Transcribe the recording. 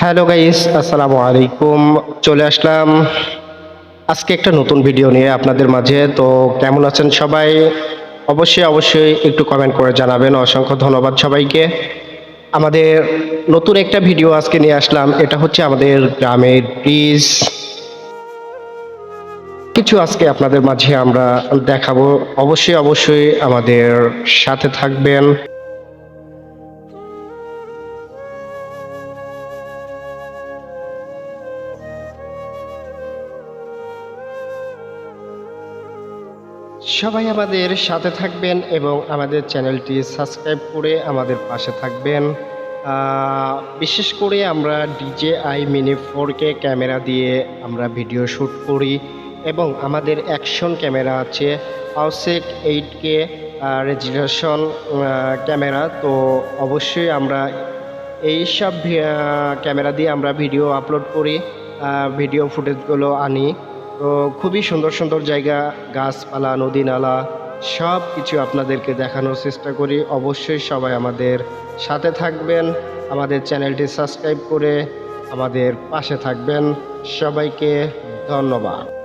Hello guys, আসসালামু আলাইকুম। চলে আসলাম আজকে একটা নতুন ভিডিও নিয়ে আপনাদের মাঝে। তো কেমন আছেন সবাই? অবশ্যই একটু কমেন্ট করে জানাবেন। অসংখ্য ধন্যবাদ সবাইকে। আমাদের নতুন একটা ভিডিও আজকে নিয়ে আসলাম। এটা হচ্ছে আমাদের গ্রামের ব্রিজ। কিছু আজকে আপনাদের মাঝে আমরা দেখাবো। অবশ্যই আমাদের সাথে থাকবেন। সবাই আমাদের সাথে থাকবেন এবং আমাদের চ্যানেলটি সাবস্ক্রাইব করে আমাদের পাশে থাকবেন। বিশেষ করে আমরা DJI Mini 4K ক্যামেরা দিয়ে আমরা ভিডিও শ্যুট করি এবং আমাদের অ্যাকশন ক্যামেরা আছে আউসেক 8K রেজুলেশন ক্যামেরা। তো অবশ্যই আমরা এইসব ক্যামেরা দিয়ে আমরা ভিডিও আপলোড করি, ভিডিও ফুটেজগুলো আনি। তো খুবই সুন্দর জায়গা, গাছপালা, নদী নালা সব কিছু আপনাদেরকে দেখানোর চেষ্টা করি। অবশ্যই সবাই আমাদের সাথে থাকবেন, আমাদের চ্যানেলটি সাবস্ক্রাইব করে আমাদের পাশে থাকবেন। সবাইকে ধন্যবাদ।